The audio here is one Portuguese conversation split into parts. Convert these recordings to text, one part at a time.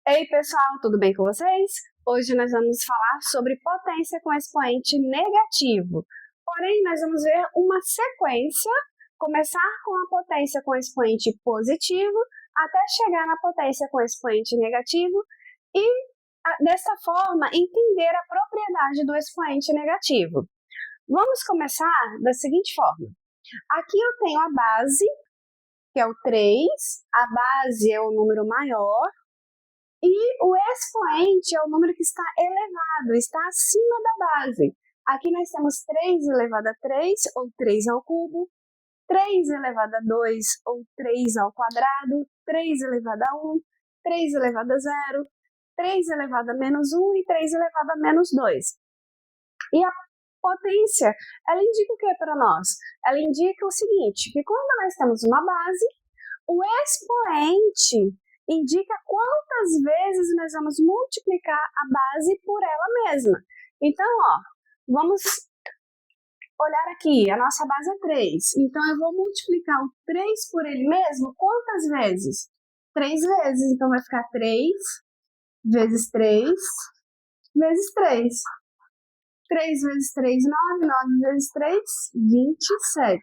Ei, pessoal, tudo bem com vocês? Hoje nós vamos falar sobre potência com expoente negativo. Porém, nós vamos ver uma sequência, começar com a potência com expoente positivo, até chegar na potência com expoente negativo e, dessa forma, entender a propriedade do expoente negativo. Vamos começar da seguinte forma. Aqui eu tenho a base, que é o 3, a base é o número maior, e o expoente é o número que está elevado, está acima da base. Aqui nós temos 3 elevado a 3, ou 3 ao cubo, 3 elevado a 2, ou 3 ao quadrado, 3 elevado a 1, 3 elevado a 0, 3 elevado a menos 1 e 3 elevado a menos 2. E a potência, ela indica o que para nós? Ela indica o seguinte, que quando nós temos uma base, o expoente indica quantas vezes nós vamos multiplicar a base por ela mesma. Então, vamos olhar aqui, a nossa base é 3. Então, eu vou multiplicar o 3 por ele mesmo quantas vezes? 3 vezes. Então, vai ficar 3 vezes 3 vezes 3. 3 vezes 3, 9. 9 vezes 3, 27.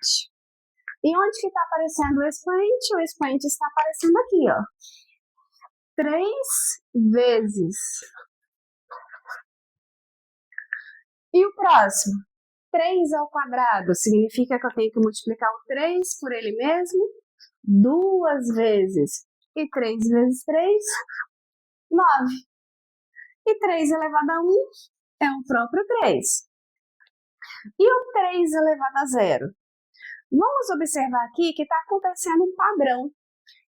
E onde que está aparecendo o expoente? O expoente está aparecendo aqui, 3 vezes. E o próximo? 3 ao quadrado. Significa que eu tenho que multiplicar o 3 por ele mesmo 2 vezes. E 3 vezes 3, 9. E 3 elevado a 1 é o próprio 3. E o 3 elevado a 0? Vamos observar aqui que está acontecendo um padrão.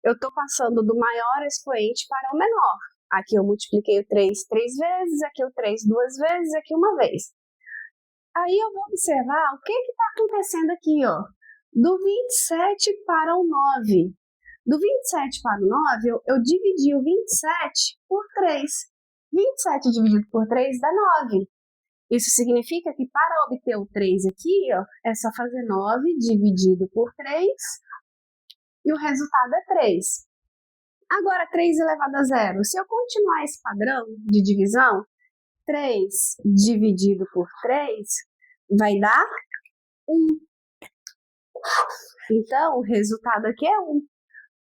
Eu estou passando do maior expoente para o menor. Aqui eu multipliquei o 3 3 vezes, aqui o 3 2 vezes, aqui uma vez. Aí eu vou observar o que está acontecendo aqui, do 27 para o 9. Do 27 para o 9, eu dividi o 27 por 3. 27 dividido por 3 dá 9. Isso significa que para obter o 3 aqui, é só fazer 9 dividido por 3 e o resultado é 3. Agora, 3 elevado a 0. Se eu continuar esse padrão de divisão, 3 dividido por 3 vai dar 1. Então, o resultado aqui é 1.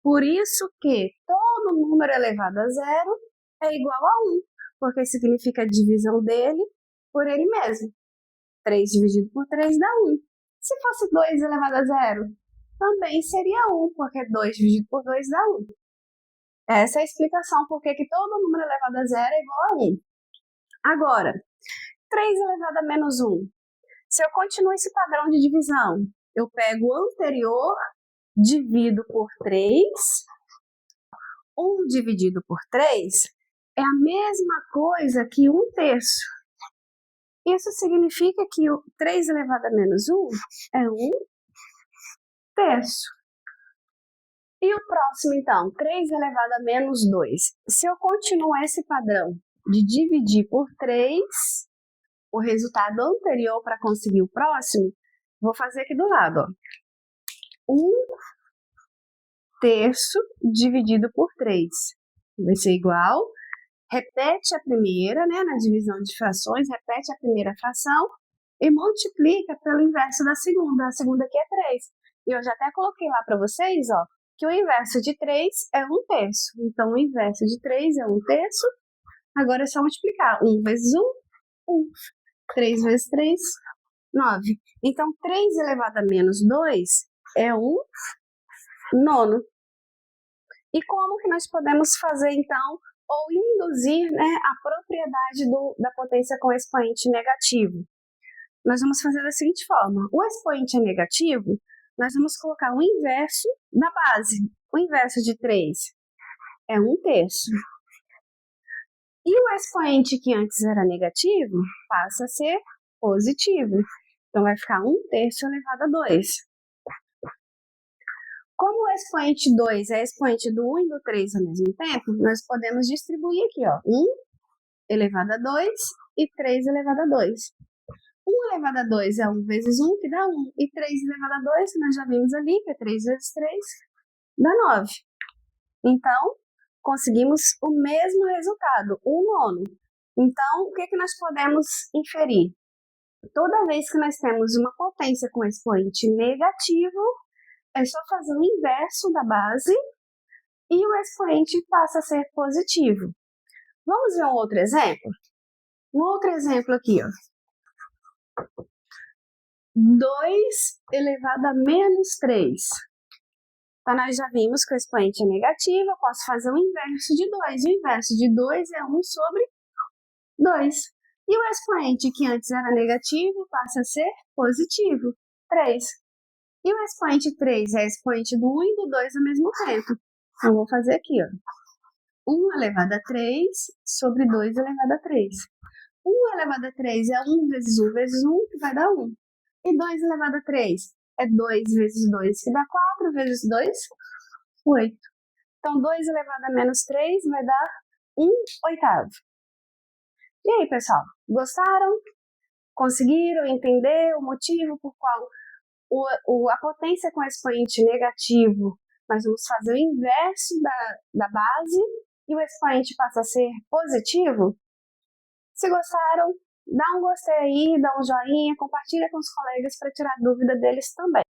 Por isso que todo número elevado a 0 é igual a 1, porque significa a divisão dele por ele mesmo. 3 dividido por 3 dá 1. Se fosse 2 elevado a 0, também seria 1, porque 2 dividido por 2 dá 1. Essa é a explicação por que todo número elevado a 0 é igual a 1. Agora, 3 elevado a menos 1. Se eu continuo esse padrão de divisão, eu pego o anterior, divido por 3. 1 dividido por 3 é a mesma coisa que 1/3. Isso significa que o 3 elevado a menos 1 é 1/3. E o próximo, então, 3 elevado a menos 2. Se eu continuar esse padrão de dividir por 3, o resultado anterior para conseguir o próximo, vou fazer aqui do lado, 1/3 dividido por 3. Vai ser igual. Repete a primeira, na divisão de frações, repete a primeira fração e multiplica pelo inverso da segunda. A segunda aqui é 3. E eu já até coloquei lá para vocês, que o inverso de 3 é 1/3. Então, o inverso de 3 é 1/3. Agora é só multiplicar. 1 vezes 1, 1. 3 vezes 3, 9. Então, 3 elevado a menos 2 é 1/9. E como que nós podemos fazer, então, ou induzir a propriedade da potência com expoente negativo? Nós vamos fazer da seguinte forma. O expoente é negativo, nós vamos colocar o inverso da base. O inverso de 3 é 1/3. E o expoente que antes era negativo passa a ser positivo. Então, vai ficar 1/3 elevado a 2. Como o expoente 2 é expoente do 1 e do 3 ao mesmo tempo, nós podemos distribuir aqui, 1 elevado a 2 e 3 elevado a 2. 1 elevado a 2 é 1 vezes 1, que dá 1. E 3 elevado a 2, nós já vimos ali, que é 3 vezes 3, dá 9. Então, conseguimos o mesmo resultado, 1/9. Então, o que nós podemos inferir? Toda vez que nós temos uma potência com expoente negativo, é só fazer o inverso da base e o expoente passa a ser positivo. Vamos ver um outro exemplo? Um outro exemplo aqui, ó. 2 elevado a menos 3. Então, nós já vimos que o expoente é negativo, eu posso fazer o inverso de 2. O inverso de 2 é 1/2. E o expoente que antes era negativo passa a ser positivo, 3. E o expoente 3 é expoente do 1 e do 2 ao mesmo tempo. Então, vou fazer aqui, ó. 1 elevado a 3 sobre 2 elevado a 3. 1 elevado a 3 é 1 vezes 1 vezes 1, que vai dar 1. E 2 elevado a 3 é 2 vezes 2, que dá 4, vezes 2, 8. Então, 2 elevado a menos 3 vai dar 1/8. E aí, pessoal, gostaram? Conseguiram entender o motivo por qual a potência com expoente negativo, nós vamos fazer o inverso da base e o expoente passa a ser positivo? Se gostaram, dá um gostei aí, dá um joinha, compartilha com os colegas para tirar dúvida deles também.